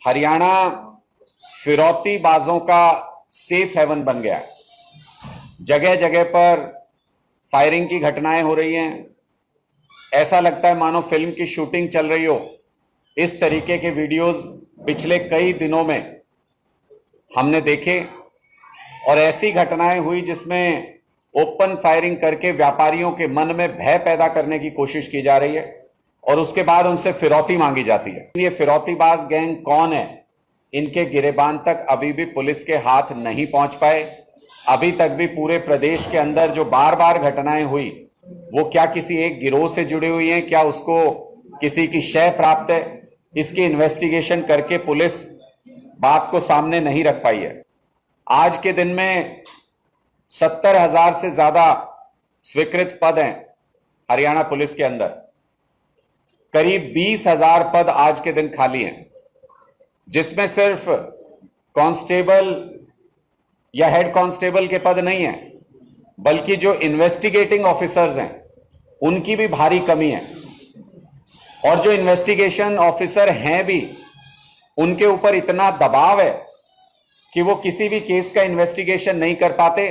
हरियाणा फिरौती बाजों का सेफ हेवन बन गया है। जगह जगह पर फायरिंग की घटनाएं हो रही हैं। ऐसा लगता है मानो फिल्म की शूटिंग चल रही हो। इस तरीके के वीडियोस पिछले कई दिनों में हमने देखे और ऐसी घटनाएं हुई जिसमें ओपन फायरिंग करके व्यापारियों के मन में भय पैदा करने की कोशिश की जा रही है और उसके बाद उनसे फिरौती मांगी जाती है। ये फिरौतीबाज गैंग कौन है, इनके गिरेबान तक अभी भी पुलिस के हाथ नहीं पहुंच पाए। अभी तक भी पूरे प्रदेश के अंदर जो बार बार घटनाएं हुई वो क्या किसी एक गिरोह से जुड़ी हुई हैं, क्या उसको किसी की शय प्राप्त है, इसकी इन्वेस्टिगेशन करके पुलिस बात को सामने नहीं रख पाई है। आज के दिन में 70,000 से ज्यादा स्वीकृत पद हैं हरियाणा पुलिस के अंदर। करीब 20,000 पद आज के दिन खाली हैं, जिसमें सिर्फ कांस्टेबल या हेड कांस्टेबल के पद नहीं है, बल्कि जो इन्वेस्टिगेटिंग ऑफिसर्स हैं उनकी भी भारी कमी है। और जो इन्वेस्टिगेशन ऑफिसर हैं भी, उनके ऊपर इतना दबाव है कि वो किसी भी केस का इन्वेस्टिगेशन नहीं कर पाते।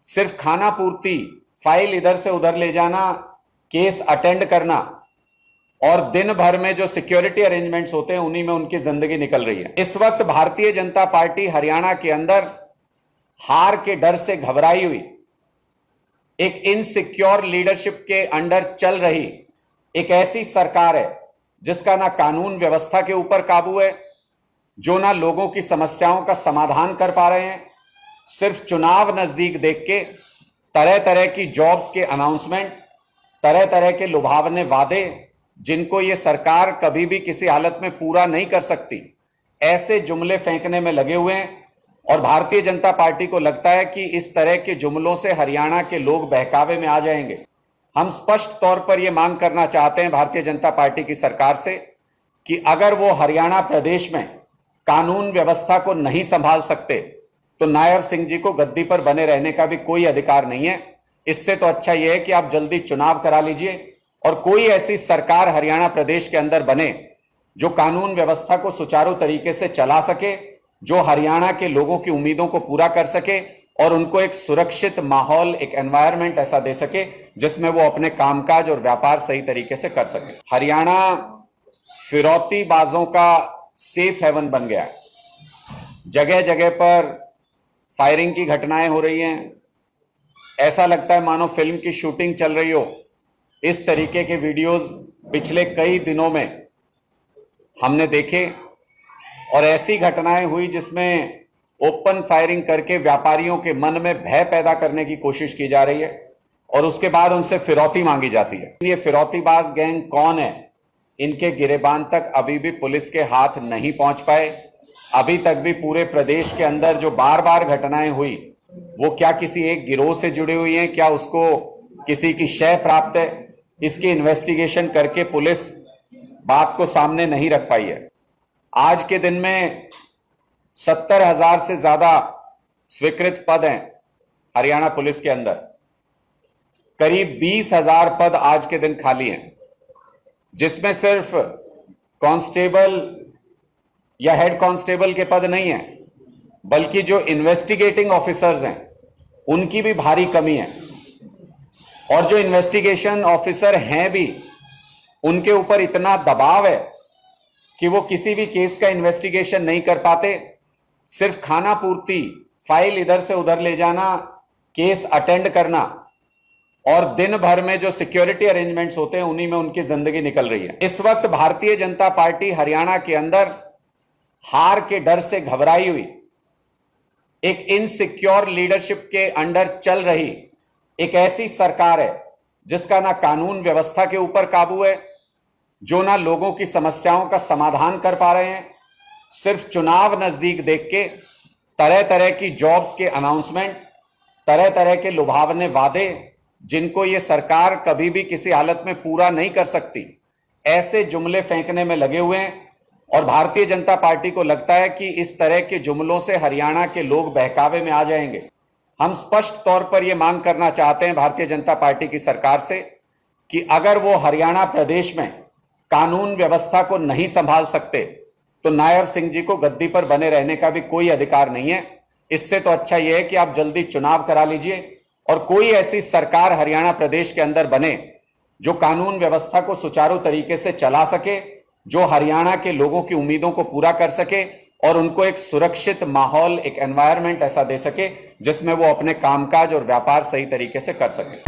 सिर्फ खाना पूर्ति, फाइल इधर से उधर ले जाना, केस अटेंड करना और दिन भर में जो सिक्योरिटी अरेंजमेंट्स होते हैं उन्हीं में उनकी जिंदगी निकल रही है। इस वक्त भारतीय जनता पार्टी हरियाणा के अंदर हार के डर से घबराई हुई, एक इनसिक्योर लीडरशिप के अंडर चल रही एक ऐसी सरकार है जिसका ना कानून व्यवस्था के ऊपर काबू है, जो ना लोगों की समस्याओं का समाधान कर पा रहे हैं। सिर्फ चुनाव नजदीक देख के तरह तरह की जॉब्स के अनाउंसमेंट, तरह तरह के लुभावने वादे जिनको ये सरकार कभी भी किसी हालत में पूरा नहीं कर सकती, ऐसे जुमले फेंकने में लगे हुए हैं। और भारतीय जनता पार्टी को लगता है कि इस तरह के जुमलों से हरियाणा के लोग बहकावे में आ जाएंगे। हम स्पष्ट तौर पर यह मांग करना चाहते हैं भारतीय जनता पार्टी की सरकार से कि अगर वो हरियाणा प्रदेश में कानून व्यवस्था को नहीं संभाल सकते तो नायब सिंह जी को गद्दी पर बने रहने का भी कोई अधिकार नहीं है। इससे तो अच्छा यह है कि आप जल्दी चुनाव करा लीजिए और कोई ऐसी सरकार हरियाणा प्रदेश के अंदर बने जो कानून व्यवस्था को सुचारू तरीके से चला सके, जो हरियाणा के लोगों की उम्मीदों को पूरा कर सके और उनको एक सुरक्षित माहौल, एक एनवायरनमेंट ऐसा दे सके जिसमें वो अपने कामकाज और व्यापार सही तरीके से कर सके। हरियाणा फिरौती बाजों का सेफ हेवन बन गया है। जगह जगह पर फायरिंग की घटनाएं हो रही हैं। ऐसा लगता है मानो फिल्म की शूटिंग चल रही हो। इस तरीके के वीडियोस पिछले कई दिनों में हमने देखे और ऐसी घटनाएं हुई जिसमें ओपन फायरिंग करके व्यापारियों के मन में भय पैदा करने की कोशिश की जा रही है और उसके बाद उनसे फिरौती मांगी जाती है। ये फिरौतीबाज गैंग कौन है, इनके गिरेबान तक अभी भी पुलिस के हाथ नहीं पहुंच पाए। अभी तक भी पूरे प्रदेश के अंदर जो बार बार घटनाएं हुई वो क्या किसी एक गिरोह से जुड़ी हुई हैं, क्या उसको किसी की शय प्राप्त है, इसकी इन्वेस्टिगेशन करके पुलिस बात को सामने नहीं रख पाई है। आज के दिन में 70,000 से ज्यादा स्वीकृत पद हैं हरियाणा पुलिस के अंदर। करीब 20,000 पद आज के दिन खाली हैं, जिसमें सिर्फ कांस्टेबल या हेड कांस्टेबल के पद नहीं है, बल्कि जो इन्वेस्टिगेटिंग ऑफिसर्स हैं उनकी भी भारी कमी है। और जो इन्वेस्टिगेशन ऑफिसर हैं भी, उनके ऊपर इतना दबाव है कि वो किसी भी केस का इन्वेस्टिगेशन नहीं कर पाते। सिर्फ खाना पूर्ति, फाइल इधर से उधर ले जाना, केस अटेंड करना और दिन भर में जो सिक्योरिटी अरेंजमेंट्स होते हैं उन्हीं में उनकी जिंदगी निकल रही है। इस वक्त भारतीय जनता पार्टी हरियाणा के अंदर हार के डर से घबराई हुई, एक इनसिक्योर लीडरशिप के अंडर चल रही एक ऐसी सरकार है जिसका ना कानून व्यवस्था के ऊपर काबू है, जो ना लोगों की समस्याओं का समाधान कर पा रहे हैं। सिर्फ चुनाव नजदीक देख के तरह तरह की जॉब्स के अनाउंसमेंट, तरह तरह के लुभावने वादे जिनको ये सरकार कभी भी किसी हालत में पूरा नहीं कर सकती, ऐसे जुमले फेंकने में लगे हुए हैं। और भारतीय जनता पार्टी को लगता है कि इस तरह के जुमलों से हरियाणा के लोग बहकावे में आ जाएंगे। हम स्पष्ट तौर पर यह मांग करना चाहते हैं भारतीय जनता पार्टी की सरकार से कि अगर वो हरियाणा प्रदेश में कानून व्यवस्था को नहीं संभाल सकते तो नायर सिंह जी को गद्दी पर बने रहने का भी कोई अधिकार नहीं है। इससे तो अच्छा यह है कि आप जल्दी चुनाव करा लीजिए और कोई ऐसी सरकार हरियाणा प्रदेश के अंदर बने जो कानून व्यवस्था को सुचारू तरीके से चला सके, जो हरियाणा के लोगों की उम्मीदों को पूरा कर सके और उनको एक सुरक्षित माहौल, एक एनवायरनमेंट ऐसा दे सके जिसमें वो अपने कामकाज और व्यापार सही तरीके से कर सके।